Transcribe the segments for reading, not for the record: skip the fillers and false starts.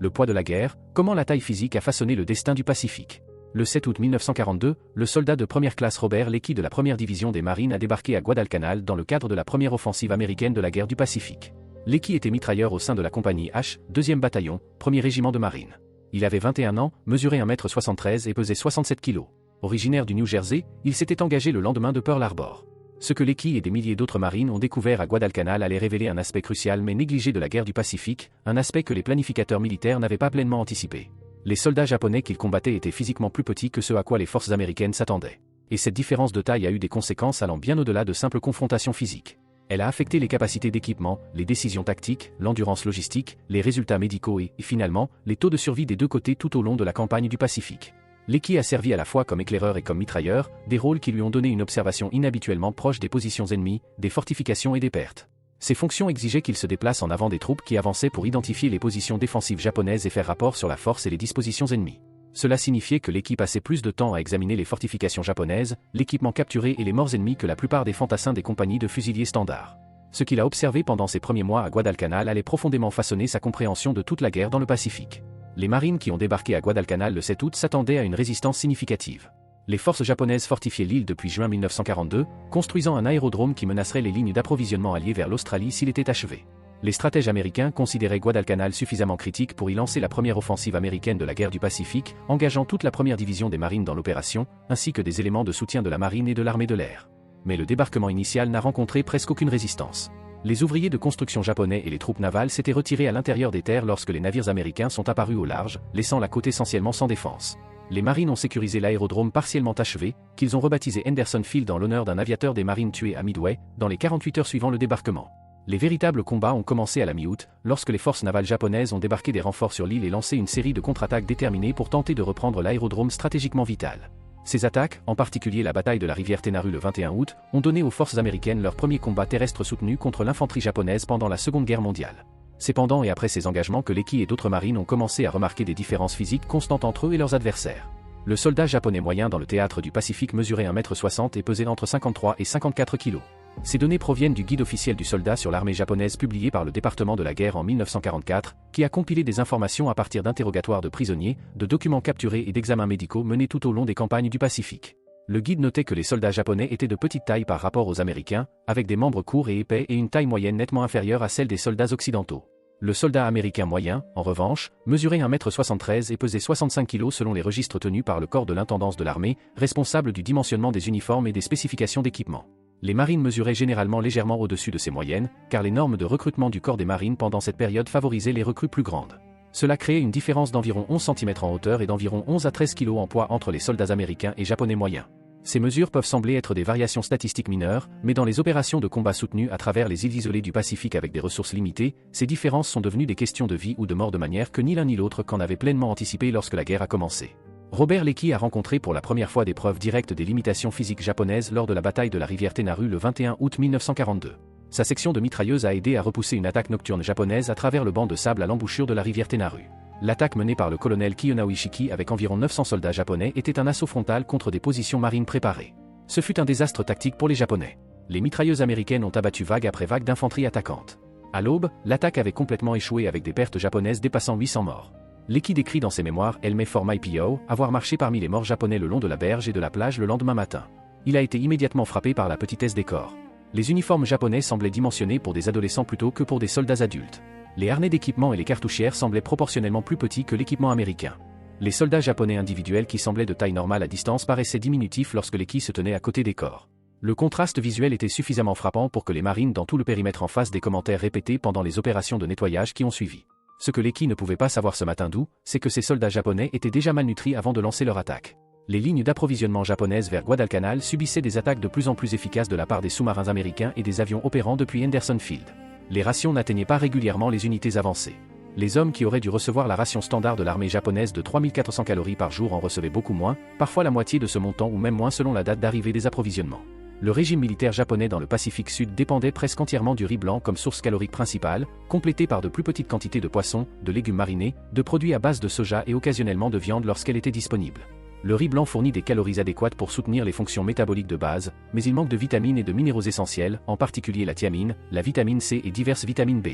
Le poids de la guerre, comment la taille physique a façonné le destin du Pacifique. Le 7 août 1942, le soldat de première classe Robert Leakey de la 1re division des Marines a débarqué à Guadalcanal dans le cadre de la première offensive américaine de la guerre du Pacifique. Leakey était mitrailleur au sein de la compagnie H, 2e bataillon, 1er régiment de marine. Il avait 21 ans, mesurait 1,73 m et pesait 67 kg. Originaire du New Jersey, il s'était engagé le lendemain de Pearl Harbor. Ce que Leakey et des milliers d'autres marines ont découvert à Guadalcanal allait révéler un aspect crucial mais négligé de la guerre du Pacifique, un aspect que les planificateurs militaires n'avaient pas pleinement anticipé. Les soldats japonais qu'ils combattaient étaient physiquement plus petits que ce à quoi les forces américaines s'attendaient. Et cette différence de taille a eu des conséquences allant bien au-delà de simples confrontations physiques. Elle a affecté les capacités d'équipement, les décisions tactiques, l'endurance logistique, les résultats médicaux et, finalement, les taux de survie des deux côtés tout au long de la campagne du Pacifique. Leakey a servi à la fois comme éclaireur et comme mitrailleur, des rôles qui lui ont donné une observation inhabituellement proche des positions ennemies, des fortifications et des pertes. Ces fonctions exigeaient qu'il se déplace en avant des troupes qui avançaient pour identifier les positions défensives japonaises et faire rapport sur la force et les dispositions ennemies. Cela signifiait que l'équipe passait plus de temps à examiner les fortifications japonaises, l'équipement capturé et les morts ennemis que la plupart des fantassins des compagnies de fusiliers standards. Ce qu'il a observé pendant ses premiers mois à Guadalcanal allait profondément façonner sa compréhension de toute la guerre dans le Pacifique. Les marines qui ont débarqué à Guadalcanal le 7 août s'attendaient à une résistance significative. Les forces japonaises fortifiaient l'île depuis juin 1942, construisant un aérodrome qui menacerait les lignes d'approvisionnement alliées vers l'Australie s'il était achevé. Les stratèges américains considéraient Guadalcanal suffisamment critique pour y lancer la première offensive américaine de la guerre du Pacifique, engageant toute la 1re division des marines dans l'opération, ainsi que des éléments de soutien de la marine et de l'armée de l'air. Mais le débarquement initial n'a rencontré presque aucune résistance. Les ouvriers de construction japonais et les troupes navales s'étaient retirés à l'intérieur des terres lorsque les navires américains sont apparus au large, laissant la côte essentiellement sans défense. Les marines ont sécurisé l'aérodrome partiellement achevé, qu'ils ont rebaptisé Henderson Field en l'honneur d'un aviateur des marines tué à Midway, dans les 48 heures suivant le débarquement. Les véritables combats ont commencé à la mi-août, lorsque les forces navales japonaises ont débarqué des renforts sur l'île et lancé une série de contre-attaques déterminées pour tenter de reprendre l'aérodrome stratégiquement vital. Ces attaques, en particulier la bataille de la rivière Tenaru le 21 août, ont donné aux forces américaines leur premier combat terrestre soutenu contre l'infanterie japonaise pendant la Seconde Guerre mondiale. C'est pendant et après ces engagements que Leakey et d'autres marines ont commencé à remarquer des différences physiques constantes entre eux et leurs adversaires. Le soldat japonais moyen dans le théâtre du Pacifique mesurait 1,60 m et pesait entre 53 et 54 kg. Ces données proviennent du guide officiel du soldat sur l'armée japonaise publié par le département de la guerre en 1944, qui a compilé des informations à partir d'interrogatoires de prisonniers, de documents capturés et d'examens médicaux menés tout au long des campagnes du Pacifique. Le guide notait que les soldats japonais étaient de petite taille par rapport aux Américains, avec des membres courts et épais et une taille moyenne nettement inférieure à celle des soldats occidentaux. Le soldat américain moyen, en revanche, mesurait 1,73 m et pesait 65 kg selon les registres tenus par le corps de l'intendance de l'armée, responsable du dimensionnement des uniformes et des spécifications d'équipement. Les marines mesuraient généralement légèrement au-dessus de ces moyennes, car les normes de recrutement du corps des marines pendant cette période favorisaient les recrues plus grandes. Cela créait une différence d'environ 11 cm en hauteur et d'environ 11 à 13 kg en poids entre les soldats américains et japonais moyens. Ces mesures peuvent sembler être des variations statistiques mineures, mais dans les opérations de combat soutenues à travers les îles isolées du Pacifique avec des ressources limitées, ces différences sont devenues des questions de vie ou de mort de manière que ni l'un ni l'autre qu'en avait pleinement anticipé lorsque la guerre a commencé. Robert Leakey a rencontré pour la première fois des preuves directes des limitations physiques japonaises lors de la bataille de la rivière Tenaru le 21 août 1942. Sa section de mitrailleuses a aidé à repousser une attaque nocturne japonaise à travers le banc de sable à l'embouchure de la rivière Tenaru. L'attaque menée par le colonel Kiyonao Ishiki avec environ 900 soldats japonais était un assaut frontal contre des positions marines préparées. Ce fut un désastre tactique pour les Japonais. Les mitrailleuses américaines ont abattu vague après vague d'infanterie attaquante. À l'aube, l'attaque avait complètement échoué avec des pertes japonaises dépassant 800 morts. Leakey décrit dans ses mémoires El for My PO avoir marché parmi les morts japonais le long de la berge et de la plage le lendemain matin. Il a été immédiatement frappé par la petitesse des corps. Les uniformes japonais semblaient dimensionnés pour des adolescents plutôt que pour des soldats adultes. Les harnais d'équipement et les cartouchières semblaient proportionnellement plus petits que l'équipement américain. Les soldats japonais individuels qui semblaient de taille normale à distance paraissaient diminutifs lorsque Leakey se tenait à côté des corps. Le contraste visuel était suffisamment frappant pour que les marines dans tout le périmètre en fassent des commentaires répétés pendant les opérations de nettoyage qui ont suivi. Ce que Leakey ne pouvait pas savoir ce matin d'août, c'est que ces soldats japonais étaient déjà malnutris avant de lancer leur attaque. Les lignes d'approvisionnement japonaises vers Guadalcanal subissaient des attaques de plus en plus efficaces de la part des sous-marins américains et des avions opérant depuis Henderson Field. Les rations n'atteignaient pas régulièrement les unités avancées. Les hommes qui auraient dû recevoir la ration standard de l'armée japonaise de 3400 calories par jour en recevaient beaucoup moins, parfois la moitié de ce montant ou même moins selon la date d'arrivée des approvisionnements. Le régime militaire japonais dans le Pacifique Sud dépendait presque entièrement du riz blanc comme source calorique principale, complété par de plus petites quantités de poissons, de légumes marinés, de produits à base de soja et occasionnellement de viande lorsqu'elle était disponible. Le riz blanc fournit des calories adéquates pour soutenir les fonctions métaboliques de base, mais il manque de vitamines et de minéraux essentiels, en particulier la thiamine, la vitamine C et diverses vitamines B.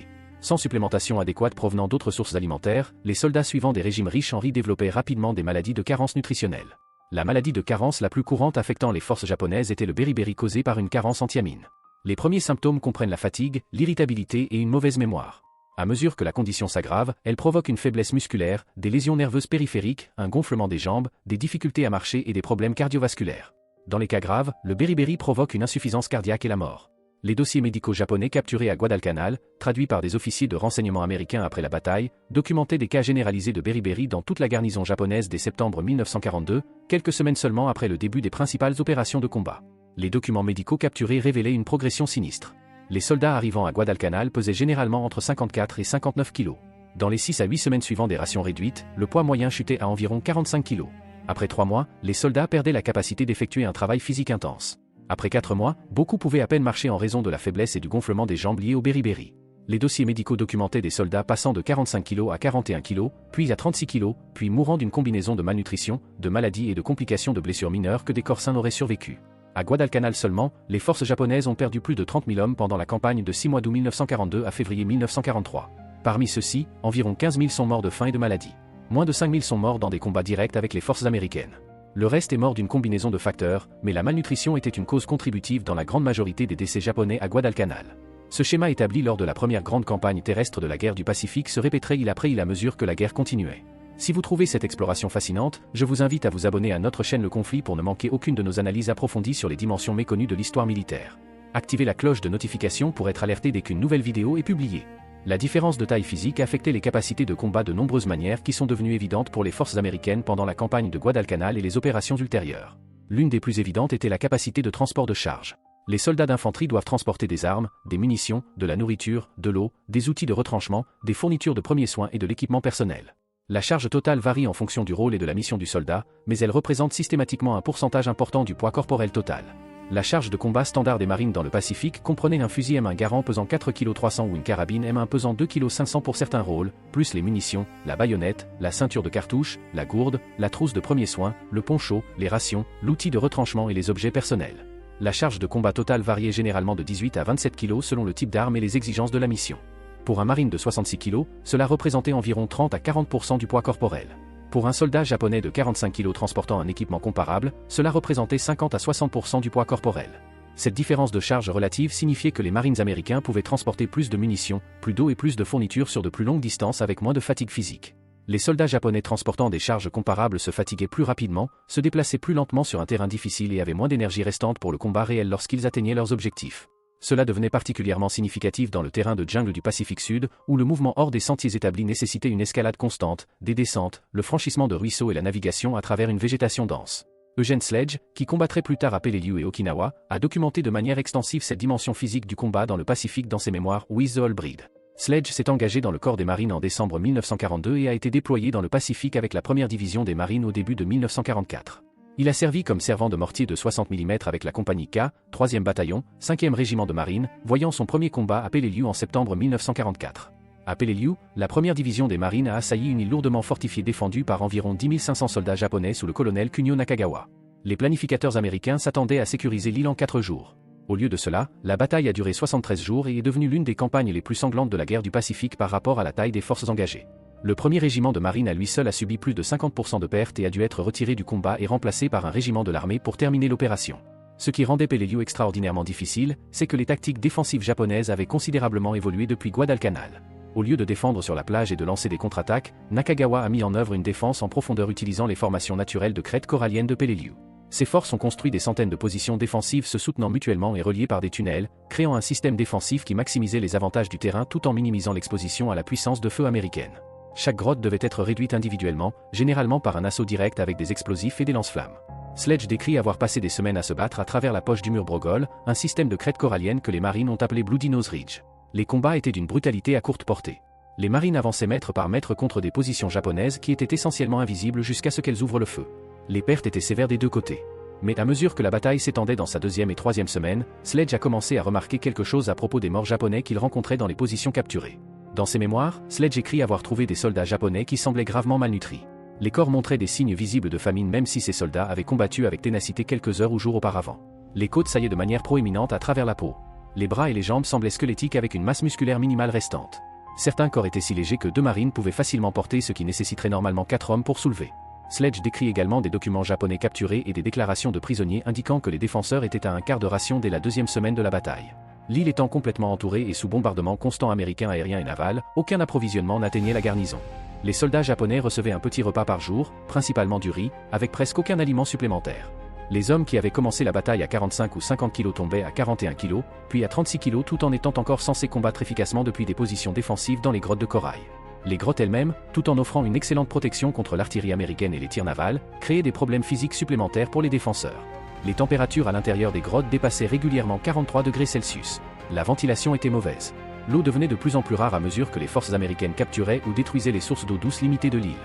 Sans supplémentation adéquate provenant d'autres sources alimentaires, les soldats suivant des régimes riches en riz développaient rapidement des maladies de carence nutritionnelle. La maladie de carence la plus courante affectant les forces japonaises était le beriberi causé par une carence en thiamine. Les premiers symptômes comprennent la fatigue, l'irritabilité et une mauvaise mémoire. À mesure que la condition s'aggrave, elle provoque une faiblesse musculaire, des lésions nerveuses périphériques, un gonflement des jambes, des difficultés à marcher et des problèmes cardiovasculaires. Dans les cas graves, le beriberi provoque une insuffisance cardiaque et la mort. Les dossiers médicaux japonais capturés à Guadalcanal, traduits par des officiers de renseignement américains après la bataille, documentaient des cas généralisés de beriberi dans toute la garnison japonaise dès septembre 1942, quelques semaines seulement après le début des principales opérations de combat. Les documents médicaux capturés révélaient une progression sinistre. Les soldats arrivant à Guadalcanal pesaient généralement entre 54 et 59 kg. Dans les 6 à 8 semaines suivant des rations réduites, le poids moyen chutait à environ 45 kg. Après 3 mois, les soldats perdaient la capacité d'effectuer un travail physique intense. Après 4 mois, beaucoup pouvaient à peine marcher en raison de la faiblesse et du gonflement des jambes liés au beriberi. Les dossiers médicaux documentaient des soldats passant de 45 kg à 41 kg, puis à 36 kg, puis mourant d'une combinaison de malnutrition, de maladies et de complications de blessures mineures que des corps sains n'auraient survécu. À Guadalcanal seulement, les forces japonaises ont perdu plus de 30 000 hommes pendant la campagne de 6 mois d'août 1942 à février 1943. Parmi ceux-ci, environ 15 000 sont morts de faim et de maladie. Moins de 5 000 sont morts dans des combats directs avec les forces américaines. Le reste est mort d'une combinaison de facteurs, mais la malnutrition était une cause contributive dans la grande majorité des décès japonais à Guadalcanal. Ce schéma établi lors de la première grande campagne terrestre de la guerre du Pacifique se répéterait île après île à mesure que la guerre continuait. Si vous trouvez cette exploration fascinante, je vous invite à vous abonner à notre chaîne Le Conflit pour ne manquer aucune de nos analyses approfondies sur les dimensions méconnues de l'histoire militaire. Activez la cloche de notification pour être alerté dès qu'une nouvelle vidéo est publiée. La différence de taille physique affectait les capacités de combat de nombreuses manières qui sont devenues évidentes pour les forces américaines pendant la campagne de Guadalcanal et les opérations ultérieures. L'une des plus évidentes était la capacité de transport de charge. Les soldats d'infanterie doivent transporter des armes, des munitions, de la nourriture, de l'eau, des outils de retranchement, des fournitures de premiers soins et de l'équipement personnel. La charge totale varie en fonction du rôle et de la mission du soldat, mais elle représente systématiquement un pourcentage important du poids corporel total. La charge de combat standard des marines dans le Pacifique comprenait un fusil M1 Garand pesant 4,3 kg ou une carabine M1 pesant 2,5 kg pour certains rôles, plus les munitions, la baïonnette, la ceinture de cartouches, la gourde, la trousse de premiers soins, le poncho, les rations, l'outil de retranchement et les objets personnels. La charge de combat totale variait généralement de 18 à 27 kg selon le type d'arme et les exigences de la mission. Pour un marine de 66 kg, cela représentait environ 30 à 40% du poids corporel. Pour un soldat japonais de 45 kg transportant un équipement comparable, cela représentait 50 à 60% du poids corporel. Cette différence de charge relative signifiait que les marines américains pouvaient transporter plus de munitions, plus d'eau et plus de fournitures sur de plus longues distances avec moins de fatigue physique. Les soldats japonais transportant des charges comparables se fatiguaient plus rapidement, se déplaçaient plus lentement sur un terrain difficile et avaient moins d'énergie restante pour le combat réel lorsqu'ils atteignaient leurs objectifs. Cela devenait particulièrement significatif dans le terrain de jungle du Pacifique Sud, où le mouvement hors des sentiers établis nécessitait une escalade constante, des descentes, le franchissement de ruisseaux et la navigation à travers une végétation dense. Eugene Sledge, qui combattrait plus tard à Peleliu et Okinawa, a documenté de manière extensive cette dimension physique du combat dans le Pacifique dans ses mémoires With the Whole Breed. Sledge s'est engagé dans le corps des marines en décembre 1942 et a été déployé dans le Pacifique avec la première division des marines au début de 1944. Il a servi comme servant de mortier de 60 mm avec la compagnie K, 3e bataillon, 5e régiment de marine, voyant son premier combat à Peleliu en septembre 1944. À Peleliu, la première division des marines a assailli une île lourdement fortifiée défendue par environ 10 500 soldats japonais sous le colonel Kunio Nakagawa. Les planificateurs américains s'attendaient à sécuriser l'île en 4 jours. Au lieu de cela, la bataille a duré 73 jours et est devenue l'une des campagnes les plus sanglantes de la guerre du Pacifique par rapport à la taille des forces engagées. Le premier régiment de marine à lui seul a subi plus de 50% de pertes et a dû être retiré du combat et remplacé par un régiment de l'armée pour terminer l'opération. Ce qui rendait Peleliu extraordinairement difficile, c'est que les tactiques défensives japonaises avaient considérablement évolué depuis Guadalcanal. Au lieu de défendre sur la plage et de lancer des contre-attaques, Nakagawa a mis en œuvre une défense en profondeur utilisant les formations naturelles de crête corallienne de Peleliu. Ces forces ont construit des centaines de positions défensives se soutenant mutuellement et reliées par des tunnels, créant un système défensif qui maximisait les avantages du terrain tout en minimisant l'exposition à la puissance de feu américaine. Chaque grotte devait être réduite individuellement, généralement par un assaut direct avec des explosifs et des lance-flammes. Sledge décrit avoir passé des semaines à se battre à travers la poche du mur Brogol, un système de crête corallienne que les marines ont appelé Bloody Nose Ridge. Les combats étaient d'une brutalité à courte portée. Les marines avançaient mètre par mètre contre des positions japonaises qui étaient essentiellement invisibles jusqu'à ce qu'elles ouvrent le feu. Les pertes étaient sévères des deux côtés. Mais à mesure que la bataille s'étendait dans sa 2e et 3e semaine, Sledge a commencé à remarquer quelque chose à propos des morts japonais qu'il rencontrait dans les positions capturées. Dans ses mémoires, Sledge écrit avoir trouvé des soldats japonais qui semblaient gravement malnutris. Les corps montraient des signes visibles de famine même si ces soldats avaient combattu avec ténacité quelques heures ou jours auparavant. Les côtes saillaient de manière proéminente à travers la peau. Les bras et les jambes semblaient squelettiques avec une masse musculaire minimale restante. Certains corps étaient si légers que 2 marines pouvaient facilement porter ce qui nécessiterait normalement 4 hommes pour soulever. Sledge décrit également des documents japonais capturés et des déclarations de prisonniers indiquant que les défenseurs étaient à un quart de ration dès la 2e semaine de la bataille. L'île étant complètement entourée et sous bombardement constant américain aérien et naval, aucun approvisionnement n'atteignait la garnison. Les soldats japonais recevaient un petit repas par jour, principalement du riz, avec presque aucun aliment supplémentaire. Les hommes qui avaient commencé la bataille à 45 ou 50 kg tombaient à 41 kg, puis à 36 kg tout en étant encore censés combattre efficacement depuis des positions défensives dans les grottes de corail. Les grottes elles-mêmes, tout en offrant une excellente protection contre l'artillerie américaine et les tirs navals, créaient des problèmes physiques supplémentaires pour les défenseurs. Les températures à l'intérieur des grottes dépassaient régulièrement 43 degrés Celsius. La ventilation était mauvaise. L'eau devenait de plus en plus rare à mesure que les forces américaines capturaient ou détruisaient les sources d'eau douce limitées de l'île.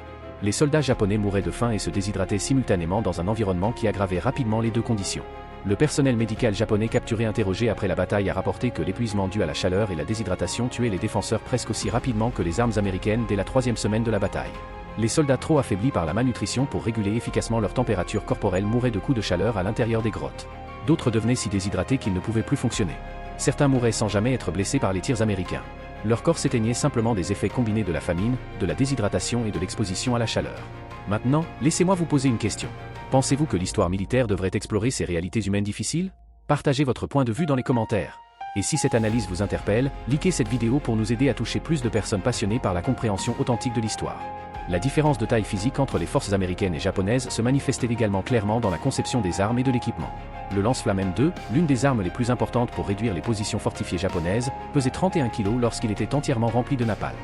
Les soldats japonais mouraient de faim et se déshydrataient simultanément dans un environnement qui aggravait rapidement les deux conditions. Le personnel médical japonais capturé interrogé après la bataille a rapporté que l'épuisement dû à la chaleur et la déshydratation tuait les défenseurs presque aussi rapidement que les armes américaines dès la 3e semaine de la bataille. Les soldats trop affaiblis par la malnutrition pour réguler efficacement leur température corporelle mouraient de coups de chaleur à l'intérieur des grottes. D'autres devenaient si déshydratés qu'ils ne pouvaient plus fonctionner. Certains mouraient sans jamais être blessés par les tirs américains. Leur corps s'éteignait simplement des effets combinés de la famine, de la déshydratation et de l'exposition à la chaleur. Maintenant, laissez-moi vous poser une question. Pensez-vous que l'histoire militaire devrait explorer ces réalités humaines difficiles? Partagez votre point de vue dans les commentaires. Et si cette analyse vous interpelle, likez cette vidéo pour nous aider à toucher plus de personnes passionnées par la compréhension authentique de l'histoire. La différence de taille physique entre les forces américaines et japonaises se manifestait également clairement dans la conception des armes et de l'équipement. Le lance-flamme M2, l'une des armes les plus importantes pour réduire les positions fortifiées japonaises, pesait 31 kg lorsqu'il était entièrement rempli de napalm.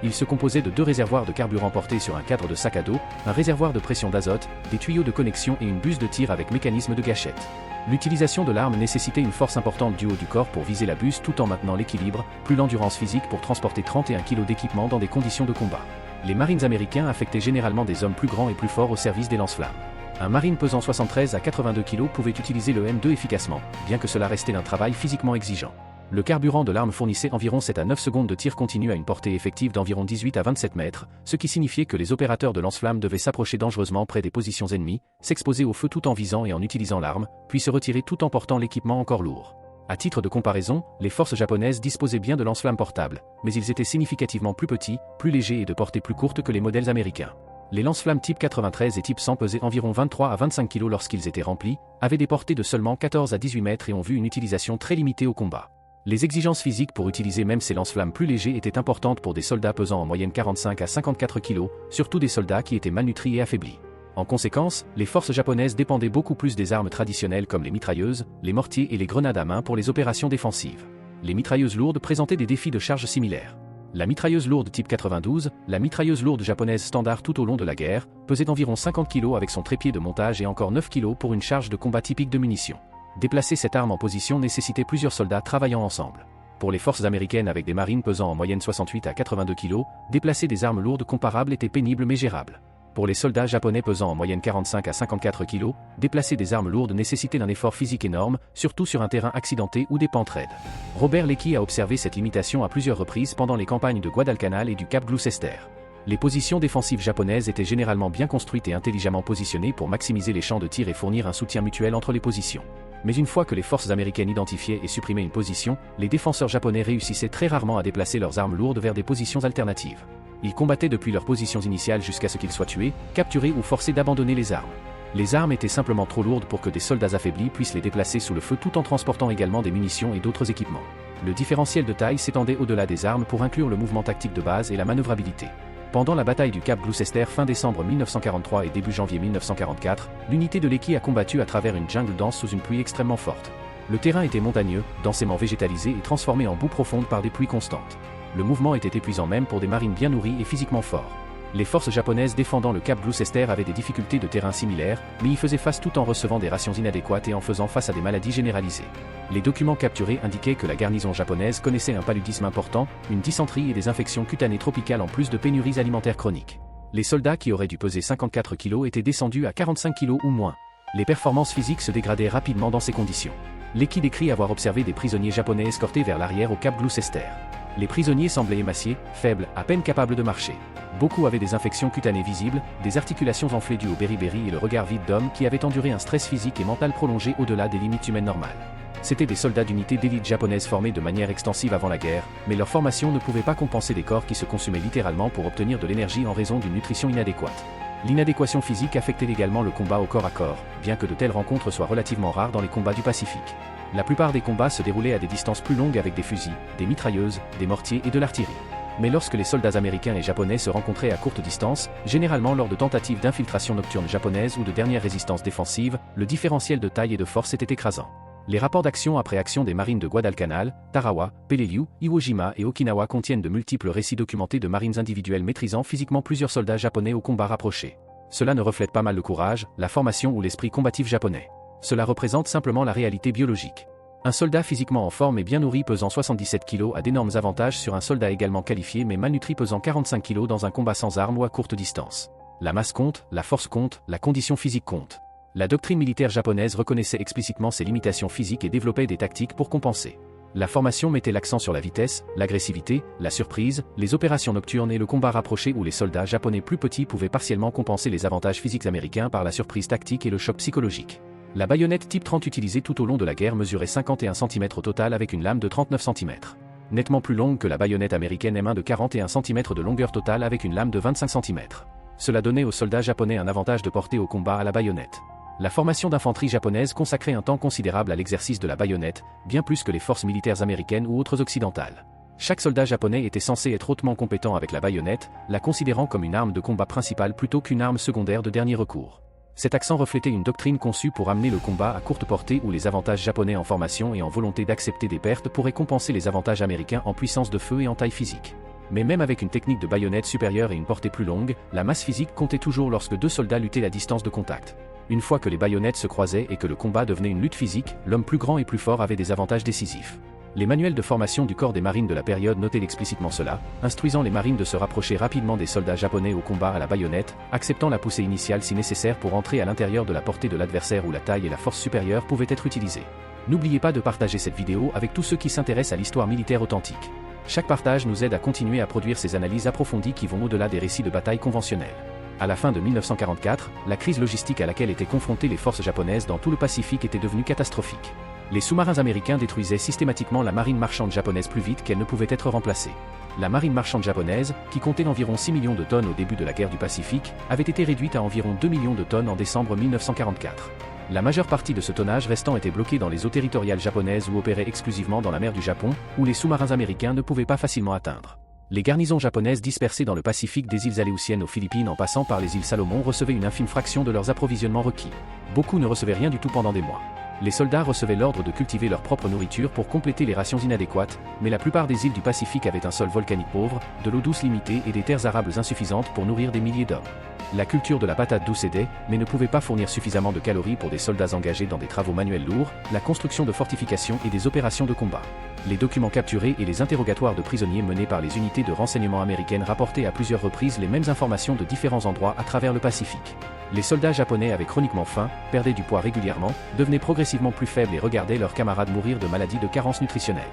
Il se composait de 2 réservoirs de carburant portés sur un cadre de sac à dos, un réservoir de pression d'azote, des tuyaux de connexion et une buse de tir avec mécanisme de gâchette. L'utilisation de l'arme nécessitait une force importante du haut du corps pour viser la buse tout en maintenant l'équilibre, plus l'endurance physique pour transporter 31 kg d'équipement dans des conditions de combat. Les marines américains affectaient généralement des hommes plus grands et plus forts au service des lance-flammes. Un marine pesant 73 à 82 kg pouvait utiliser le M2 efficacement, bien que cela restait un travail physiquement exigeant. Le carburant de l'arme fournissait environ 7 à 9 secondes de tir continu à une portée effective d'environ 18 à 27 mètres, ce qui signifiait que les opérateurs de lance-flammes devaient s'approcher dangereusement près des positions ennemies, s'exposer au feu tout en visant et en utilisant l'arme, puis se retirer tout en portant l'équipement encore lourd. À titre de comparaison, les forces japonaises disposaient bien de lance-flammes portables, mais ils étaient significativement plus petits, plus légers et de portée plus courte que les modèles américains. Les lance-flammes type 93 et type 100 pesaient environ 23 à 25 kg lorsqu'ils étaient remplis, avaient des portées de seulement 14 à 18 mètres et ont vu une utilisation très limitée au combat. Les exigences physiques pour utiliser même ces lance-flammes plus légers étaient importantes pour des soldats pesant en moyenne 45 à 54 kg, surtout des soldats qui étaient malnutris et affaiblis. En conséquence, les forces japonaises dépendaient beaucoup plus des armes traditionnelles comme les mitrailleuses, les mortiers et les grenades à main pour les opérations défensives. Les mitrailleuses lourdes présentaient des défis de charge similaires. La mitrailleuse lourde type 92, la mitrailleuse lourde japonaise standard tout au long de la guerre, pesait environ 50 kg avec son trépied de montage et encore 9 kg pour une charge de combat typique de munitions. Déplacer cette arme en position nécessitait plusieurs soldats travaillant ensemble. Pour les forces américaines avec des marines pesant en moyenne 68 à 82 kg, déplacer des armes lourdes comparables était pénible mais gérable. Pour les soldats japonais pesant en moyenne 45 à 54 kg, déplacer des armes lourdes nécessitait un effort physique énorme, surtout sur un terrain accidenté ou des pentes raides. Robert Leakey a observé cette limitation à plusieurs reprises pendant les campagnes de Guadalcanal et du Cap Gloucester. Les positions défensives japonaises étaient généralement bien construites et intelligemment positionnées pour maximiser les champs de tir et fournir un soutien mutuel entre les positions. Mais une fois que les forces américaines identifiaient et supprimaient une position, les défenseurs japonais réussissaient très rarement à déplacer leurs armes lourdes vers des positions alternatives. Ils combattaient depuis leurs positions initiales jusqu'à ce qu'ils soient tués, capturés ou forcés d'abandonner les armes. Les armes étaient simplement trop lourdes pour que des soldats affaiblis puissent les déplacer sous le feu tout en transportant également des munitions et d'autres équipements. Le différentiel de taille s'étendait au-delà des armes pour inclure le mouvement tactique de base et la manœuvrabilité. Pendant la bataille du Cap Gloucester fin décembre 1943 et début janvier 1944, l'unité de Leakey a combattu à travers une jungle dense sous une pluie extrêmement forte. Le terrain était montagneux, densément végétalisé et transformé en boue profonde par des pluies constantes. Le mouvement était épuisant même pour des marines bien nourris et physiquement forts. Les forces japonaises défendant le Cap Gloucester avaient des difficultés de terrain similaires, mais y faisaient face tout en recevant des rations inadéquates et en faisant face à des maladies généralisées. Les documents capturés indiquaient que la garnison japonaise connaissait un paludisme important, une dysenterie et des infections cutanées tropicales en plus de pénuries alimentaires chroniques. Les soldats qui auraient dû peser 54 kg étaient descendus à 45 kg ou moins. Les performances physiques se dégradaient rapidement dans ces conditions. Leakey décrit avoir observé des prisonniers japonais escortés vers l'arrière au Cap Gloucester. Les prisonniers semblaient émaciés, faibles, à peine capables de marcher. Beaucoup avaient des infections cutanées visibles, des articulations enflées dues au beriberi et le regard vide d'hommes qui avaient enduré un stress physique et mental prolongé au-delà des limites humaines normales. C'étaient des soldats d'unités d'élite japonaises formés de manière extensive avant la guerre, mais leur formation ne pouvait pas compenser des corps qui se consumaient littéralement pour obtenir de l'énergie en raison d'une nutrition inadéquate. L'inadéquation physique affectait également le combat au corps à corps, bien que de telles rencontres soient relativement rares dans les combats du Pacifique. La plupart des combats se déroulaient à des distances plus longues avec des fusils, des mitrailleuses, des mortiers et de l'artillerie. Mais lorsque les soldats américains et japonais se rencontraient à courte distance, généralement lors de tentatives d'infiltration nocturne japonaise ou de dernière résistance défensive, le différentiel de taille et de force était écrasant. Les rapports d'action après action des marines de Guadalcanal, Tarawa, Peleliu, Iwo Jima et Okinawa contiennent de multiples récits documentés de marines individuelles maîtrisant physiquement plusieurs soldats japonais au combat rapproché. Cela ne reflète pas mal le courage, la formation ou l'esprit combatif japonais. Cela représente simplement la réalité biologique. Un soldat physiquement en forme et bien nourri pesant 77 kg a d'énormes avantages sur un soldat également qualifié mais malnutri pesant 45 kg dans un combat sans armes ou à courte distance. La masse compte, la force compte, la condition physique compte. La doctrine militaire japonaise reconnaissait explicitement ces limitations physiques et développait des tactiques pour compenser. La formation mettait l'accent sur la vitesse, l'agressivité, la surprise, les opérations nocturnes et le combat rapproché où les soldats japonais plus petits pouvaient partiellement compenser les avantages physiques américains par la surprise tactique et le choc psychologique. La baïonnette Type 30 utilisée tout au long de la guerre mesurait 51 cm au total avec une lame de 39 cm. Nettement plus longue que la baïonnette américaine M1 de 41 cm de longueur totale avec une lame de 25 cm. Cela donnait aux soldats japonais un avantage de portée au combat à la baïonnette. La formation d'infanterie japonaise consacrait un temps considérable à l'exercice de la baïonnette, bien plus que les forces militaires américaines ou autres occidentales. Chaque soldat japonais était censé être hautement compétent avec la baïonnette, la considérant comme une arme de combat principale plutôt qu'une arme secondaire de dernier recours. Cet accent reflétait une doctrine conçue pour amener le combat à courte portée où les avantages japonais en formation et en volonté d'accepter des pertes pourraient compenser les avantages américains en puissance de feu et en taille physique. Mais même avec une technique de baïonnette supérieure et une portée plus longue, la masse physique comptait toujours lorsque deux soldats luttaient la distance de contact. Une fois que les baïonnettes se croisaient et que le combat devenait une lutte physique, l'homme plus grand et plus fort avait des avantages décisifs. Les manuels de formation du corps des marines de la période notaient explicitement cela, instruisant les marines de se rapprocher rapidement des soldats japonais au combat à la baïonnette, acceptant la poussée initiale si nécessaire pour entrer à l'intérieur de la portée de l'adversaire où la taille et la force supérieure pouvaient être utilisées. N'oubliez pas de partager cette vidéo avec tous ceux qui s'intéressent à l'histoire militaire authentique. Chaque partage nous aide à continuer à produire ces analyses approfondies qui vont au-delà des récits de bataille conventionnels. À la fin de 1944, la crise logistique à laquelle étaient confrontées les forces japonaises dans tout le Pacifique était devenue catastrophique. Les sous-marins américains détruisaient systématiquement la marine marchande japonaise plus vite qu'elle ne pouvait être remplacée. La marine marchande japonaise, qui comptait environ 6 millions de tonnes au début de la guerre du Pacifique, avait été réduite à environ 2 millions de tonnes en décembre 1944. La majeure partie de ce tonnage restant était bloquée dans les eaux territoriales japonaises ou opérait exclusivement dans la mer du Japon, où les sous-marins américains ne pouvaient pas facilement atteindre. Les garnisons japonaises dispersées dans le Pacifique des îles Aléoutiennes aux Philippines en passant par les îles Salomon recevaient une infime fraction de leurs approvisionnements requis. Beaucoup ne recevaient rien du tout pendant des mois. Les soldats recevaient l'ordre de cultiver leur propre nourriture pour compléter les rations inadéquates, mais la plupart des îles du Pacifique avaient un sol volcanique pauvre, de l'eau douce limitée et des terres arables insuffisantes pour nourrir des milliers d'hommes. La culture de la patate douce aidait, mais ne pouvait pas fournir suffisamment de calories pour des soldats engagés dans des travaux manuels lourds, la construction de fortifications et des opérations de combat. Les documents capturés et les interrogatoires de prisonniers menés par les unités de renseignement américaines rapportaient à plusieurs reprises les mêmes informations de différents endroits à travers le Pacifique. Les soldats japonais avaient chroniquement faim, perdaient du poids régulièrement, devenaient progressivement plus faibles et regardaient leurs camarades mourir de maladies de carence nutritionnelle.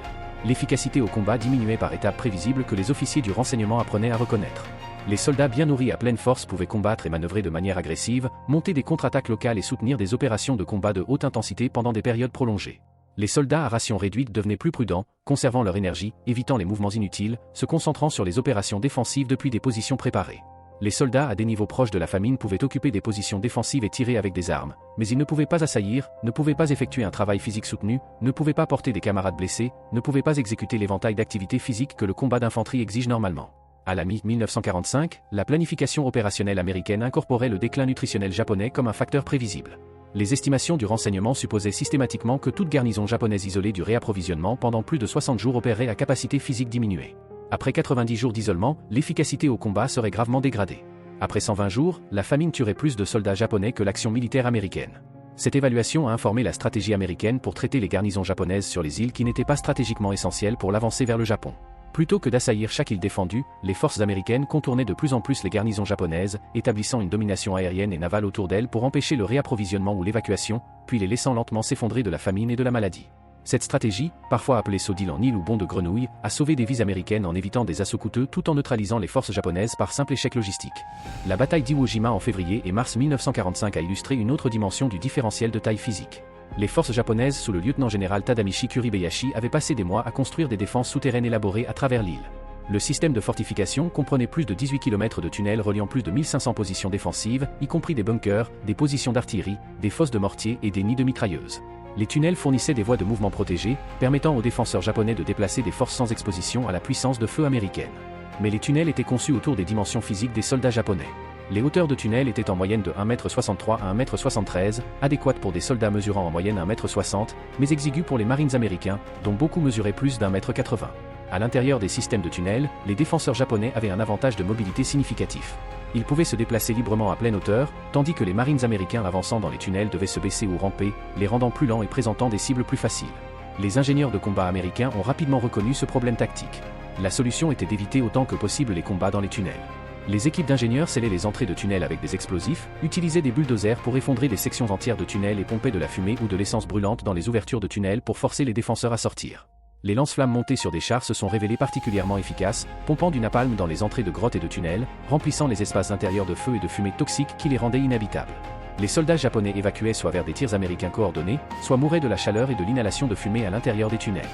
L'efficacité au combat diminuait par étapes prévisibles que les officiers du renseignement apprenaient à reconnaître. Les soldats bien nourris à pleine force pouvaient combattre et manœuvrer de manière agressive, monter des contre-attaques locales et soutenir des opérations de combat de haute intensité pendant des périodes prolongées. Les soldats à ration réduite devenaient plus prudents, conservant leur énergie, évitant les mouvements inutiles, se concentrant sur les opérations défensives depuis des positions préparées. Les soldats à des niveaux proches de la famine pouvaient occuper des positions défensives et tirer avec des armes, mais ils ne pouvaient pas assaillir, ne pouvaient pas effectuer un travail physique soutenu, ne pouvaient pas porter des camarades blessés, ne pouvaient pas exécuter l'éventail d'activités physiques que le combat d'infanterie exige normalement. À la mi-1945, la planification opérationnelle américaine incorporait le déclin nutritionnel japonais comme un facteur prévisible. Les estimations du renseignement supposaient systématiquement que toute garnison japonaise isolée du réapprovisionnement pendant plus de 60 jours opérerait à capacité physique diminuée. Après 90 jours d'isolement, l'efficacité au combat serait gravement dégradée. Après 120 jours, la famine tuerait plus de soldats japonais que l'action militaire américaine. Cette évaluation a informé la stratégie américaine pour traiter les garnisons japonaises sur les îles qui n'étaient pas stratégiquement essentielles pour l'avancée vers le Japon. Plutôt que d'assaillir chaque île défendue, les forces américaines contournaient de plus en plus les garnisons japonaises, établissant une domination aérienne et navale autour d'elles pour empêcher le réapprovisionnement ou l'évacuation, puis les laissant lentement s'effondrer de la famine et de la maladie. Cette stratégie, parfois appelée saut d'île en île ou bond de grenouille, a sauvé des vies américaines en évitant des assauts coûteux tout en neutralisant les forces japonaises par simple échec logistique. La bataille d'Iwo Jima en février et mars 1945 a illustré une autre dimension du différentiel de taille physique. Les forces japonaises sous le lieutenant-général Tadamichi Kuribayashi avaient passé des mois à construire des défenses souterraines élaborées à travers l'île. Le système de fortification comprenait plus de 18 km de tunnels reliant plus de 1500 positions défensives, y compris des bunkers, des positions d'artillerie, des fosses de mortier et des nids de mitrailleuses. Les tunnels fournissaient des voies de mouvement protégées, permettant aux défenseurs japonais de déplacer des forces sans exposition à la puissance de feu américaine. Mais les tunnels étaient conçus autour des dimensions physiques des soldats japonais. Les hauteurs de tunnels étaient en moyenne de 1,63 m à 1,73 m, adéquates pour des soldats mesurant en moyenne 1,60 m, mais exiguës pour les marines américains, dont beaucoup mesuraient plus d'1,80 m. À l'intérieur des systèmes de tunnels, les défenseurs japonais avaient un avantage de mobilité significatif. Ils pouvaient se déplacer librement à pleine hauteur, tandis que les marines américains avançant dans les tunnels devaient se baisser ou ramper, les rendant plus lents et présentant des cibles plus faciles. Les ingénieurs de combat américains ont rapidement reconnu ce problème tactique. La solution était d'éviter autant que possible les combats dans les tunnels. Les équipes d'ingénieurs scellaient les entrées de tunnels avec des explosifs, utilisaient des bulldozers pour effondrer des sections entières de tunnels et pomper de la fumée ou de l'essence brûlante dans les ouvertures de tunnels pour forcer les défenseurs à sortir. Les lance-flammes montées sur des chars se sont révélées particulièrement efficaces, pompant du napalm dans les entrées de grottes et de tunnels, remplissant les espaces intérieurs de feu et de fumée toxiques qui les rendaient inhabitables. Les soldats japonais évacuaient soit vers des tirs américains coordonnés, soit mouraient de la chaleur et de l'inhalation de fumée à l'intérieur des tunnels.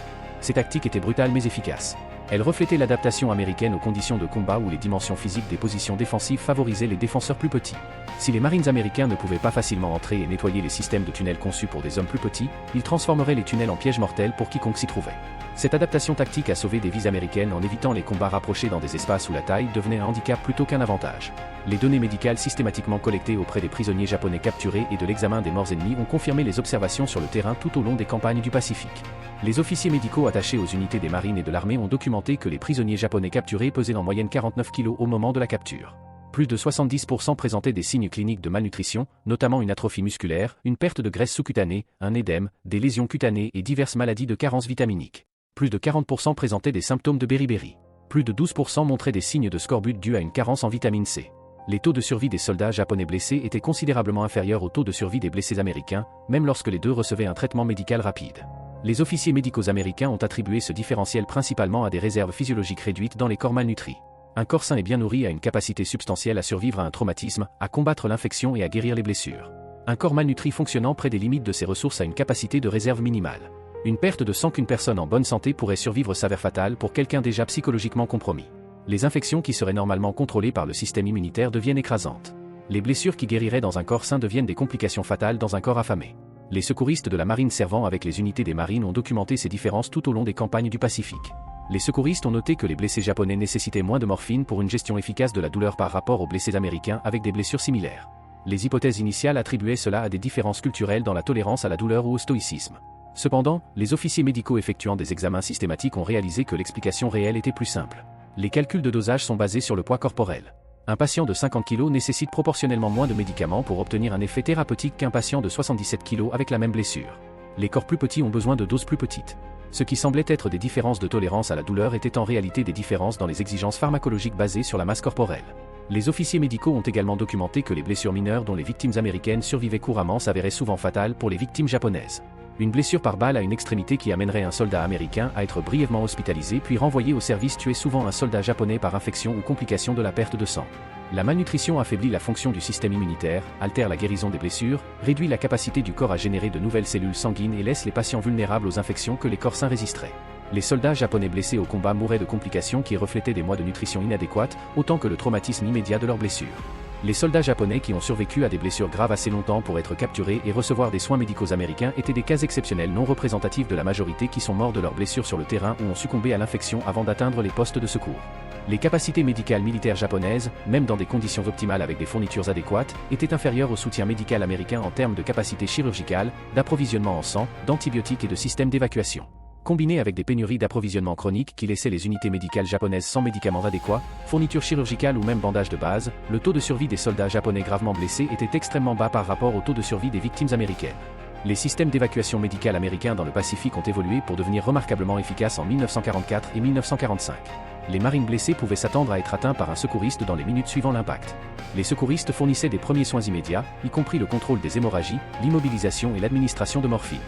Ces tactiques étaient brutales mais efficaces. Elles reflétaient l'adaptation américaine aux conditions de combat où les dimensions physiques des positions défensives favorisaient les défenseurs plus petits. Si les marines américains ne pouvaient pas facilement entrer et nettoyer les systèmes de tunnels conçus pour des hommes plus petits, ils transformeraient les tunnels en pièges mortels pour quiconque s'y trouvait. Cette adaptation tactique a sauvé des vies américaines en évitant les combats rapprochés dans des espaces où la taille devenait un handicap plutôt qu'un avantage. Les données médicales systématiquement collectées auprès des prisonniers japonais capturés et de l'examen des morts ennemis ont confirmé les observations sur le terrain tout au long des campagnes du Pacifique. Les officiers médicaux attachés aux unités des marines et de l'armée ont documenté que les prisonniers japonais capturés pesaient en moyenne 49 kg au moment de la capture. Plus de 70% présentaient des signes cliniques de malnutrition, notamment une atrophie musculaire, une perte de graisse sous-cutanée, un édème, des lésions cutanées et diverses maladies de carence vitaminique. Plus de 40% présentaient des symptômes de beriberi. Plus de 12% montraient des signes de scorbut dus à une carence en vitamine C. Les taux de survie des soldats japonais blessés étaient considérablement inférieurs au taux de survie des blessés américains, même lorsque les deux recevaient un traitement médical rapide. Les officiers médicaux américains ont attribué ce différentiel principalement à des réserves physiologiques réduites dans les corps malnutris. Un corps sain et bien nourri a une capacité substantielle à survivre à un traumatisme, à combattre l'infection et à guérir les blessures. Un corps malnutri fonctionnant près des limites de ses ressources a une capacité de réserve minimale. Une perte de sang qu'une personne en bonne santé pourrait survivre s'avère fatale pour quelqu'un déjà psychologiquement compromis. Les infections qui seraient normalement contrôlées par le système immunitaire deviennent écrasantes. Les blessures qui guériraient dans un corps sain deviennent des complications fatales dans un corps affamé. Les secouristes de la marine servant avec les unités des marines ont documenté ces différences tout au long des campagnes du Pacifique. Les secouristes ont noté que les blessés japonais nécessitaient moins de morphine pour une gestion efficace de la douleur par rapport aux blessés américains avec des blessures similaires. Les hypothèses initiales attribuaient cela à des différences culturelles dans la tolérance à la douleur ou au stoïcisme. Cependant, les officiers médicaux effectuant des examens systématiques ont réalisé que l'explication réelle était plus simple. Les calculs de dosage sont basés sur le poids corporel. Un patient de 50 kg nécessite proportionnellement moins de médicaments pour obtenir un effet thérapeutique qu'un patient de 77 kg avec la même blessure. Les corps plus petits ont besoin de doses plus petites. Ce qui semblait être des différences de tolérance à la douleur étaient en réalité des différences dans les exigences pharmacologiques basées sur la masse corporelle. Les officiers médicaux ont également documenté que les blessures mineures dont les victimes américaines survivaient couramment s'avéraient souvent fatales pour les victimes japonaises. Une blessure par balle à une extrémité qui amènerait un soldat américain à être brièvement hospitalisé puis renvoyé au service tuait souvent un soldat japonais par infection ou complication de la perte de sang. La malnutrition affaiblit la fonction du système immunitaire, altère la guérison des blessures, réduit la capacité du corps à générer de nouvelles cellules sanguines et laisse les patients vulnérables aux infections que les corps sains résisteraient. Les soldats japonais blessés au combat mouraient de complications qui reflétaient des mois de nutrition inadéquate, autant que le traumatisme immédiat de leurs blessures. Les soldats japonais qui ont survécu à des blessures graves assez longtemps pour être capturés et recevoir des soins médicaux américains étaient des cas exceptionnels non représentatifs de la majorité qui sont morts de leurs blessures sur le terrain ou ont succombé à l'infection avant d'atteindre les postes de secours. Les capacités médicales militaires japonaises, même dans des conditions optimales avec des fournitures adéquates, étaient inférieures au soutien médical américain en termes de capacité chirurgicale, d'approvisionnement en sang, d'antibiotiques et de systèmes d'évacuation. Combiné avec des pénuries d'approvisionnement chroniques qui laissaient les unités médicales japonaises sans médicaments adéquats, fournitures chirurgicales ou même bandages de base, le taux de survie des soldats japonais gravement blessés était extrêmement bas par rapport au taux de survie des victimes américaines. Les systèmes d'évacuation médicale américains dans le Pacifique ont évolué pour devenir remarquablement efficaces en 1944 et 1945. Les marines blessés pouvaient s'attendre à être atteints par un secouriste dans les minutes suivant l'impact. Les secouristes fournissaient des premiers soins immédiats, y compris le contrôle des hémorragies, l'immobilisation et l'administration de morphine.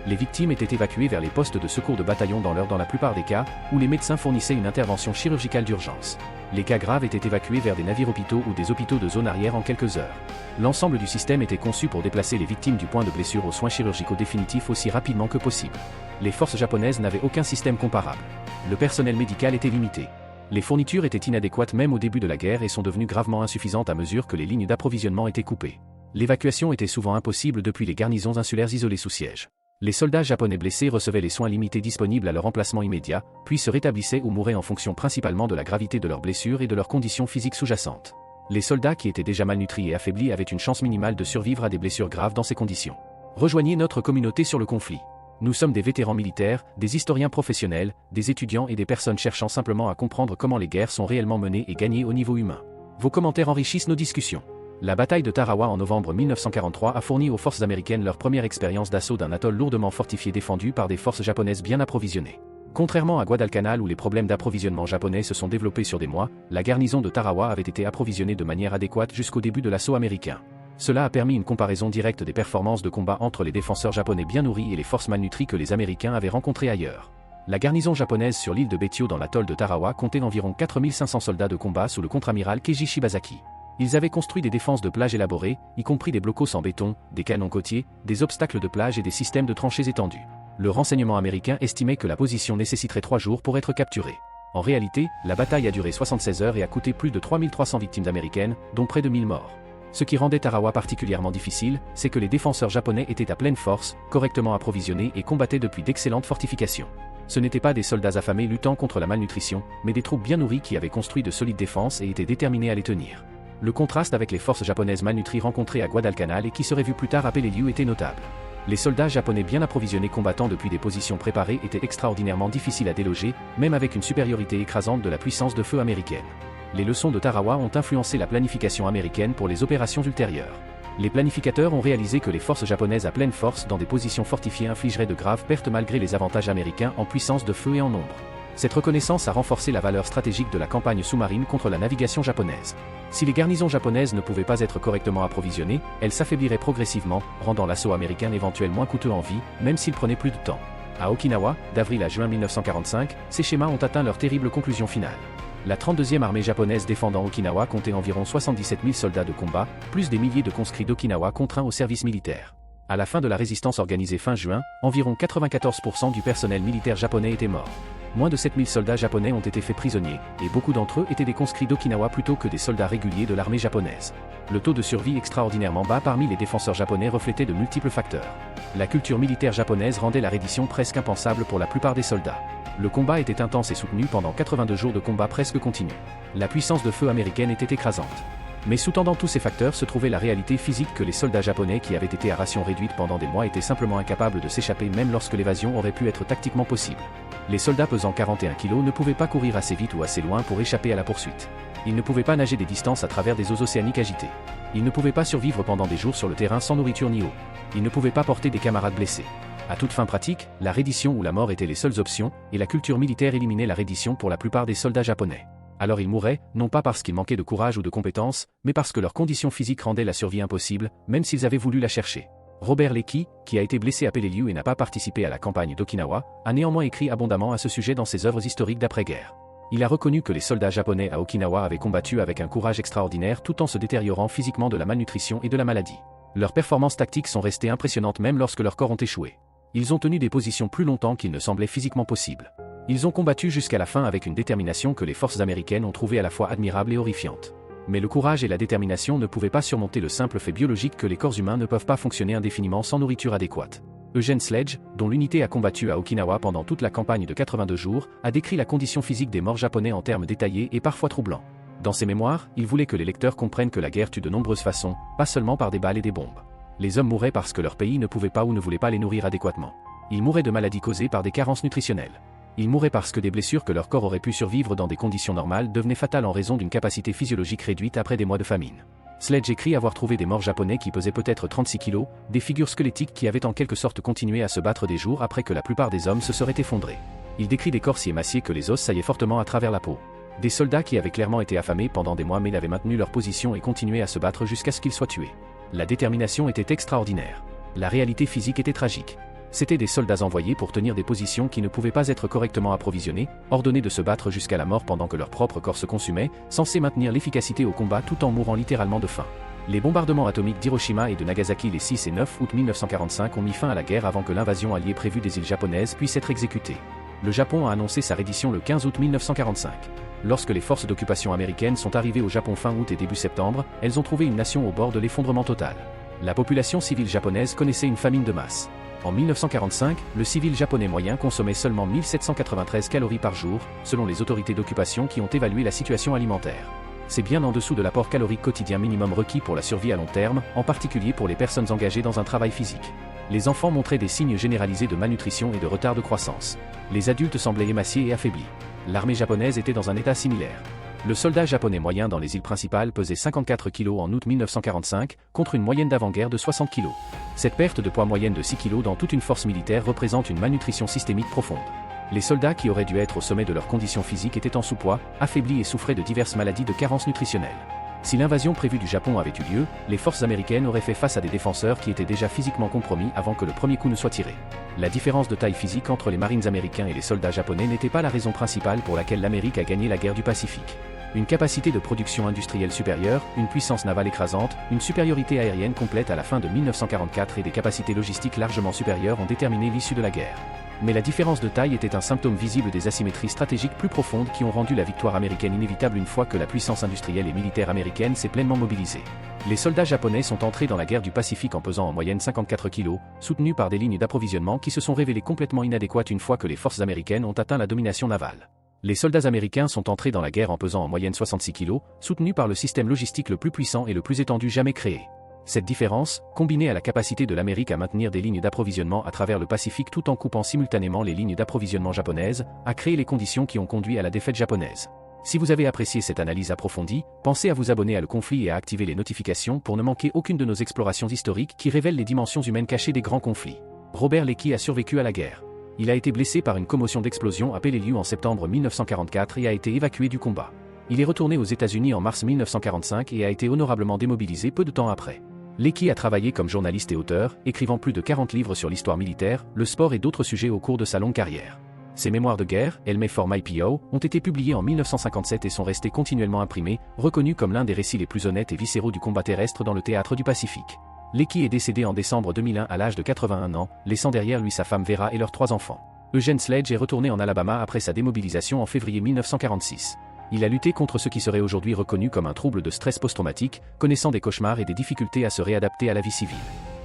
Les victimes étaient évacuées vers les postes de secours de bataillon dans la plupart des cas, où les médecins fournissaient une intervention chirurgicale d'urgence. Les cas graves étaient évacués vers des navires hôpitaux ou des hôpitaux de zone arrière en quelques heures. L'ensemble du système était conçu pour déplacer les victimes du point de blessure aux soins chirurgicaux définitifs aussi rapidement que possible. Les forces japonaises n'avaient aucun système comparable. Le personnel médical était limité. Les fournitures étaient inadéquates même au début de la guerre et sont devenues gravement insuffisantes à mesure que les lignes d'approvisionnement étaient coupées. L'évacuation était souvent impossible depuis les garnisons insulaires isolées sous siège. Les soldats japonais blessés recevaient les soins limités disponibles à leur emplacement immédiat, puis se rétablissaient ou mouraient en fonction principalement de la gravité de leurs blessures et de leurs conditions physiques sous-jacentes. Les soldats qui étaient déjà malnutris et affaiblis avaient une chance minimale de survivre à des blessures graves dans ces conditions. Rejoignez notre communauté sur le conflit. Nous sommes des vétérans militaires, des historiens professionnels, des étudiants et des personnes cherchant simplement à comprendre comment les guerres sont réellement menées et gagnées au niveau humain. Vos commentaires enrichissent nos discussions. La bataille de Tarawa en novembre 1943 a fourni aux forces américaines leur première expérience d'assaut d'un atoll lourdement fortifié défendu par des forces japonaises bien approvisionnées. Contrairement à Guadalcanal où les problèmes d'approvisionnement japonais se sont développés sur des mois, la garnison de Tarawa avait été approvisionnée de manière adéquate jusqu'au début de l'assaut américain. Cela a permis une comparaison directe des performances de combat entre les défenseurs japonais bien nourris et les forces malnutries que les Américains avaient rencontrées ailleurs. La garnison japonaise sur l'île de Betio dans l'atoll de Tarawa comptait environ 4500 soldats de combat sous le contre-amiral Keiji Shibazaki. Ils avaient construit des défenses de plage élaborées, y compris des blocos en béton, des canons côtiers, des obstacles de plage et des systèmes de tranchées étendus. Le renseignement américain estimait que la position nécessiterait 3 jours pour être capturée. En réalité, la bataille a duré 76 heures et a coûté plus de 3300 victimes américaines, dont près de 1000 morts. Ce qui rendait Tarawa particulièrement difficile, c'est que les défenseurs japonais étaient à pleine force, correctement approvisionnés et combattaient depuis d'excellentes fortifications. Ce n'étaient pas des soldats affamés luttant contre la malnutrition, mais des troupes bien nourries qui avaient construit de solides défenses et étaient déterminées à les tenir. Le contraste avec les forces japonaises malnutries rencontrées à Guadalcanal et qui seraient vues plus tard à Peleliu était notable. Les soldats japonais bien approvisionnés combattant depuis des positions préparées étaient extraordinairement difficiles à déloger, même avec une supériorité écrasante de la puissance de feu américaine. Les leçons de Tarawa ont influencé la planification américaine pour les opérations ultérieures. Les planificateurs ont réalisé que les forces japonaises à pleine force dans des positions fortifiées infligeraient de graves pertes malgré les avantages américains en puissance de feu et en nombre. Cette reconnaissance a renforcé la valeur stratégique de la campagne sous-marine contre la navigation japonaise. Si les garnisons japonaises ne pouvaient pas être correctement approvisionnées, elles s'affaibliraient progressivement, rendant l'assaut américain éventuel moins coûteux en vie, même s'il prenait plus de temps. À Okinawa, d'avril à juin 1945, ces schémas ont atteint leur terrible conclusion finale. La 32e armée japonaise défendant Okinawa comptait environ 77 000 soldats de combat, plus des milliers de conscrits d'Okinawa contraints au service militaire. À la fin de la résistance organisée fin juin, environ 94% du personnel militaire japonais était mort. Moins de 7000 soldats japonais ont été faits prisonniers, et beaucoup d'entre eux étaient des conscrits d'Okinawa plutôt que des soldats réguliers de l'armée japonaise. Le taux de survie extraordinairement bas parmi les défenseurs japonais reflétait de multiples facteurs. La culture militaire japonaise rendait la reddition presque impensable pour la plupart des soldats. Le combat était intense et soutenu pendant 82 jours de combat presque continu. La puissance de feu américaine était écrasante. Mais sous-tendant tous ces facteurs se trouvait la réalité physique que les soldats japonais qui avaient été à ration réduite pendant des mois étaient simplement incapables de s'échapper même lorsque l'évasion aurait pu être tactiquement possible. Les soldats pesant 41 kg ne pouvaient pas courir assez vite ou assez loin pour échapper à la poursuite. Ils ne pouvaient pas nager des distances à travers des eaux océaniques agitées. Ils ne pouvaient pas survivre pendant des jours sur le terrain sans nourriture ni eau. Ils ne pouvaient pas porter des camarades blessés. À toute fin pratique, la reddition ou la mort étaient les seules options, et la culture militaire éliminait la reddition pour la plupart des soldats japonais. Alors ils mouraient, non pas parce qu'ils manquaient de courage ou de compétences, mais parce que leurs conditions physiques rendaient la survie impossible, même s'ils avaient voulu la chercher. Robert Leakey, qui a été blessé à Peleliu et n'a pas participé à la campagne d'Okinawa, a néanmoins écrit abondamment à ce sujet dans ses œuvres historiques d'après-guerre. Il a reconnu que les soldats japonais à Okinawa avaient combattu avec un courage extraordinaire tout en se détériorant physiquement de la malnutrition et de la maladie. Leurs performances tactiques sont restées impressionnantes même lorsque leurs corps ont échoué. Ils ont tenu des positions plus longtemps qu'il ne semblait physiquement possible. Ils ont combattu jusqu'à la fin avec une détermination que les forces américaines ont trouvée à la fois admirable et horrifiante. Mais le courage et la détermination ne pouvaient pas surmonter le simple fait biologique que les corps humains ne peuvent pas fonctionner indéfiniment sans nourriture adéquate. Eugene Sledge, dont l'unité a combattu à Okinawa pendant toute la campagne de 82 jours, a décrit la condition physique des morts japonais en termes détaillés et parfois troublants. Dans ses mémoires, il voulait que les lecteurs comprennent que la guerre tue de nombreuses façons, pas seulement par des balles et des bombes. Les hommes mouraient parce que leur pays ne pouvait pas ou ne voulait pas les nourrir adéquatement. Ils mouraient de maladies causées par des carences nutritionnelles. Ils mouraient parce que des blessures que leur corps aurait pu survivre dans des conditions normales devenaient fatales en raison d'une capacité physiologique réduite après des mois de famine. Sledge écrit avoir trouvé des morts japonais qui pesaient peut-être 36 kg, des figures squelettiques qui avaient en quelque sorte continué à se battre des jours après que la plupart des hommes se seraient effondrés. Il décrit des corps si émaciés que les os saillaient fortement à travers la peau. Des soldats qui avaient clairement été affamés pendant des mois mais avaient maintenu leur position et continué à se battre jusqu'à ce qu'ils soient tués. La détermination était extraordinaire. La réalité physique était tragique. C'étaient des soldats envoyés pour tenir des positions qui ne pouvaient pas être correctement approvisionnées, ordonnés de se battre jusqu'à la mort pendant que leur propre corps se consumait, censés maintenir l'efficacité au combat tout en mourant littéralement de faim. Les bombardements atomiques d'Hiroshima et de Nagasaki les 6 et 9 août 1945 ont mis fin à la guerre avant que l'invasion alliée prévue des îles japonaises puisse être exécutée. Le Japon a annoncé sa reddition le 15 août 1945. Lorsque les forces d'occupation américaines sont arrivées au Japon fin août et début septembre, elles ont trouvé une nation au bord de l'effondrement total. La population civile japonaise connaissait une famine de masse. En 1945, le civil japonais moyen consommait seulement 1793 calories par jour, selon les autorités d'occupation qui ont évalué la situation alimentaire. C'est bien en dessous de l'apport calorique quotidien minimum requis pour la survie à long terme, en particulier pour les personnes engagées dans un travail physique. Les enfants montraient des signes généralisés de malnutrition et de retard de croissance. Les adultes semblaient émaciés et affaiblis. L'armée japonaise était dans un état similaire. Le soldat japonais moyen dans les îles principales pesait 54 kg en août 1945, contre une moyenne d'avant-guerre de 60 kg. Cette perte de poids moyenne de 6 kg dans toute une force militaire représente une malnutrition systémique profonde. Les soldats qui auraient dû être au sommet de leurs conditions physiques étaient en sous-poids, affaiblis et souffraient de diverses maladies de carence nutritionnelle. Si l'invasion prévue du Japon avait eu lieu, les forces américaines auraient fait face à des défenseurs qui étaient déjà physiquement compromis avant que le premier coup ne soit tiré. La différence de taille physique entre les marines américains et les soldats japonais n'était pas la raison principale pour laquelle l'Amérique a gagné la guerre du Pacifique. Une capacité de production industrielle supérieure, une puissance navale écrasante, une supériorité aérienne complète à la fin de 1944 et des capacités logistiques largement supérieures ont déterminé l'issue de la guerre. Mais la différence de taille était un symptôme visible des asymétries stratégiques plus profondes qui ont rendu la victoire américaine inévitable une fois que la puissance industrielle et militaire américaine s'est pleinement mobilisée. Les soldats japonais sont entrés dans la guerre du Pacifique en pesant en moyenne 54 kg, soutenus par des lignes d'approvisionnement qui se sont révélées complètement inadéquates une fois que les forces américaines ont atteint la domination navale. Les soldats américains sont entrés dans la guerre en pesant en moyenne 66 kg, soutenus par le système logistique le plus puissant et le plus étendu jamais créé. Cette différence, combinée à la capacité de l'Amérique à maintenir des lignes d'approvisionnement à travers le Pacifique tout en coupant simultanément les lignes d'approvisionnement japonaises, a créé les conditions qui ont conduit à la défaite japonaise. Si vous avez apprécié cette analyse approfondie, pensez à vous abonner à Le Conflit et à activer les notifications pour ne manquer aucune de nos explorations historiques qui révèlent les dimensions humaines cachées des grands conflits. Robert Leakey a survécu à la guerre. Il a été blessé par une commotion d'explosion à Peleliu en septembre 1944 et a été évacué du combat. Il est retourné aux États-Unis en mars 1945 et a été honorablement démobilisé peu de temps après. Leakey a travaillé comme journaliste et auteur, écrivant plus de 40 livres sur l'histoire militaire, le sport et d'autres sujets au cours de sa longue carrière. Ses mémoires de guerre, Elle May Form IPO, ont été publiés en 1957 et sont restés continuellement imprimés, reconnus comme l'un des récits les plus honnêtes et viscéraux du combat terrestre dans le théâtre du Pacifique. Leakey est décédé en décembre 2001 à l'âge de 81 ans, laissant derrière lui sa femme Vera et leurs 3 enfants. Eugene Sledge est retourné en Alabama après sa démobilisation en février 1946. Il a lutté contre ce qui serait aujourd'hui reconnu comme un trouble de stress post-traumatique, connaissant des cauchemars et des difficultés à se réadapter à la vie civile.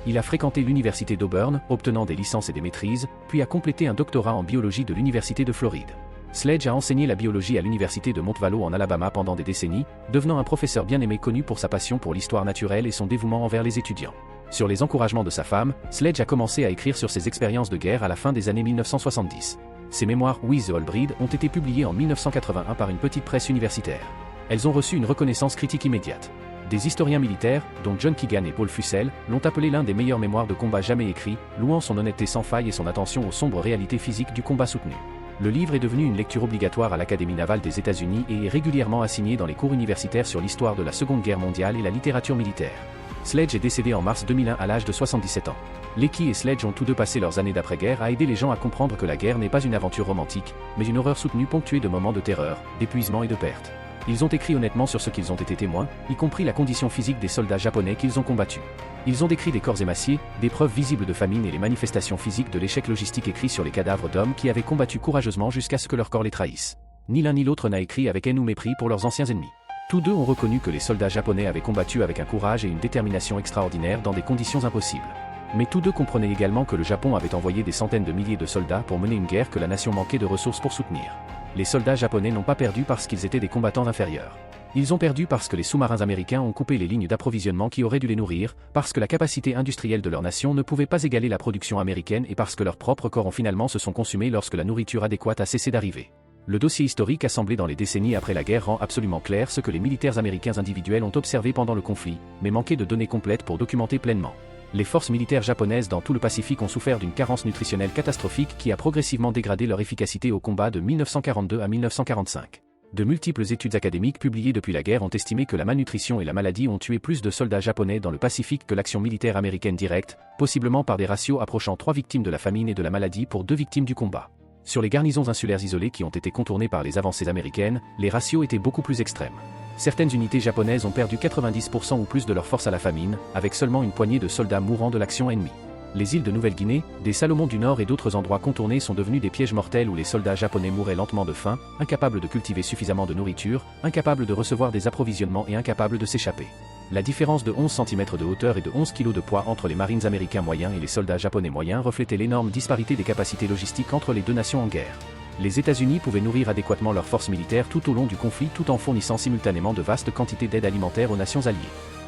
Il a fréquenté l'université d'Auburn, obtenant des licences et des maîtrises, puis a complété un doctorat en biologie de l'université de Floride. Sledge a enseigné la biologie à l'université de Montvalo en Alabama pendant des décennies, devenant un professeur bien aimé connu pour sa passion pour l'histoire naturelle et son dévouement envers les étudiants. Sur les encouragements de sa femme, Sledge a commencé à écrire sur ses expériences de guerre à la fin des années 1970. Ses mémoires With the Old Breed ont été publiées en 1981 par une petite presse universitaire. Elles ont reçu une reconnaissance critique immédiate. Des historiens militaires, dont John Keegan et Paul Fussell, l'ont appelé l'un des meilleurs mémoires de combat jamais écrits, louant son honnêteté sans faille et son attention aux sombres réalités physiques du combat soutenu. Le livre est devenu une lecture obligatoire à l'Académie navale des États-Unis et est régulièrement assigné dans les cours universitaires sur l'histoire de la Seconde Guerre mondiale et la littérature militaire. Sledge est décédé en mars 2001 à l'âge de 77 ans. Leakey et Sledge ont tous deux passé leurs années d'après-guerre à aider les gens à comprendre que la guerre n'est pas une aventure romantique, mais une horreur soutenue ponctuée de moments de terreur, d'épuisement et de perte. Ils ont écrit honnêtement sur ce qu'ils ont été témoins, y compris la condition physique des soldats japonais qu'ils ont combattus. Ils ont décrit des corps émaciés, des preuves visibles de famine et les manifestations physiques de l'échec logistique écrit sur les cadavres d'hommes qui avaient combattu courageusement jusqu'à ce que leur corps les trahisse. Ni l'un ni l'autre n'a écrit avec haine ou mépris pour leurs anciens ennemis. Tous deux ont reconnu que les soldats japonais avaient combattu avec un courage et une détermination extraordinaires dans des conditions impossibles. Mais tous deux comprenaient également que le Japon avait envoyé des centaines de milliers de soldats pour mener une guerre que la nation manquait de ressources pour soutenir. Les soldats japonais n'ont pas perdu parce qu'ils étaient des combattants inférieurs. Ils ont perdu parce que les sous-marins américains ont coupé les lignes d'approvisionnement qui auraient dû les nourrir, parce que la capacité industrielle de leur nation ne pouvait pas égaler la production américaine et parce que leurs propres corps finalement se sont consumés lorsque la nourriture adéquate a cessé d'arriver. Le dossier historique assemblé dans les décennies après la guerre rend absolument clair ce que les militaires américains individuels ont observé pendant le conflit, mais manquait de données complètes pour documenter pleinement. Les forces militaires japonaises dans tout le Pacifique ont souffert d'une carence nutritionnelle catastrophique qui a progressivement dégradé leur efficacité au combat de 1942 à 1945. De multiples études académiques publiées depuis la guerre ont estimé que la malnutrition et la maladie ont tué plus de soldats japonais dans le Pacifique que l'action militaire américaine directe, possiblement par des ratios approchant 3 victimes de la famine et de la maladie pour 2 victimes du combat. Sur les garnisons insulaires isolées qui ont été contournées par les avancées américaines, les ratios étaient beaucoup plus extrêmes. Certaines unités japonaises ont perdu 90% ou plus de leur force à la famine, avec seulement une poignée de soldats mourant de l'action ennemie. Les îles de Nouvelle-Guinée, des Salomon du Nord et d'autres endroits contournés sont devenus des pièges mortels où les soldats japonais mouraient lentement de faim, incapables de cultiver suffisamment de nourriture, incapables de recevoir des approvisionnements et incapables de s'échapper. La différence de 11 cm de hauteur et de 11 kg de poids entre les marines américains moyens et les soldats japonais moyens reflétait l'énorme disparité des capacités logistiques entre les deux nations en guerre. Les États-Unis pouvaient nourrir adéquatement leurs forces militaires tout au long du conflit tout en fournissant simultanément de vastes quantités d'aide alimentaire aux nations alliées.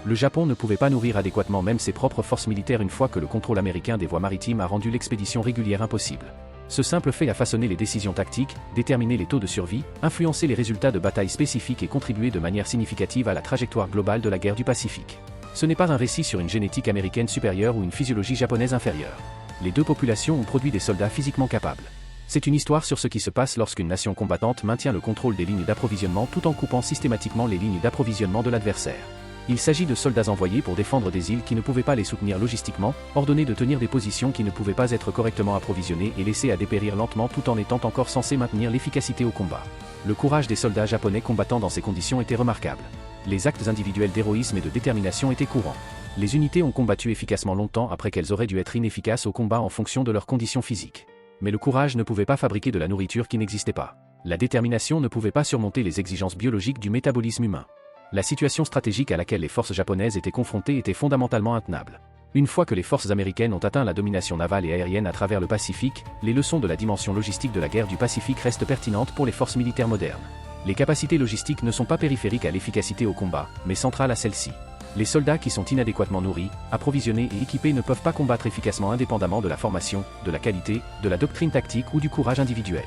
Le Japon ne pouvait pas nourrir adéquatement même ses propres forces militaires une fois que le contrôle américain des voies maritimes a rendu l'expédition régulière impossible. Ce simple fait a façonné les décisions tactiques, déterminé les taux de survie, influencé les résultats de batailles spécifiques et contribué de manière significative à la trajectoire globale de la guerre du Pacifique. Ce n'est pas un récit sur une génétique américaine supérieure ou une physiologie japonaise inférieure. Les deux populations ont produit des soldats physiquement capables. C'est une histoire sur ce qui se passe lorsqu'une nation combattante maintient le contrôle des lignes d'approvisionnement tout en coupant systématiquement les lignes d'approvisionnement de l'adversaire. Il s'agit de soldats envoyés pour défendre des îles qui ne pouvaient pas les soutenir logistiquement, ordonnés de tenir des positions qui ne pouvaient pas être correctement approvisionnées et laissés à dépérir lentement tout en étant encore censés maintenir l'efficacité au combat. Le courage des soldats japonais combattant dans ces conditions était remarquable. Les actes individuels d'héroïsme et de détermination étaient courants. Les unités ont combattu efficacement longtemps après qu'elles auraient dû être inefficaces au combat en fonction de leurs conditions physiques. Mais le courage ne pouvait pas fabriquer de la nourriture qui n'existait pas. La détermination ne pouvait pas surmonter les exigences biologiques du métabolisme humain. La situation stratégique à laquelle les forces japonaises étaient confrontées était fondamentalement intenable. Une fois que les forces américaines ont atteint la domination navale et aérienne à travers le Pacifique, les leçons de la dimension logistique de la guerre du Pacifique restent pertinentes pour les forces militaires modernes. Les capacités logistiques ne sont pas périphériques à l'efficacité au combat, mais centrales à celle-ci. Les soldats qui sont inadéquatement nourris, approvisionnés et équipés ne peuvent pas combattre efficacement indépendamment de la formation, de la qualité, de la doctrine tactique ou du courage individuel.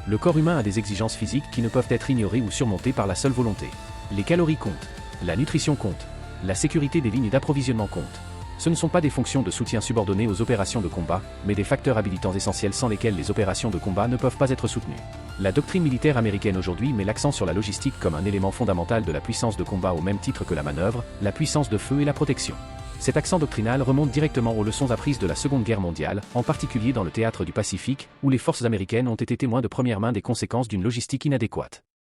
Le corps humain a des exigences physiques qui ne peuvent être ignorées ou surmontées par la seule volonté. Les calories comptent. La nutrition compte. La sécurité des lignes d'approvisionnement compte. Ce ne sont pas des fonctions de soutien subordonnées aux opérations de combat, mais des facteurs habilitants essentiels sans lesquels les opérations de combat ne peuvent pas être soutenues. La doctrine militaire américaine aujourd'hui met l'accent sur la logistique comme un élément fondamental de la puissance de combat au même titre que la manœuvre, la puissance de feu et la protection. Cet accent doctrinal remonte directement aux leçons apprises de la Seconde Guerre mondiale, en particulier dans le théâtre du Pacifique, où les forces américaines ont été témoins de première main des conséquences d'une logistique inadéquate.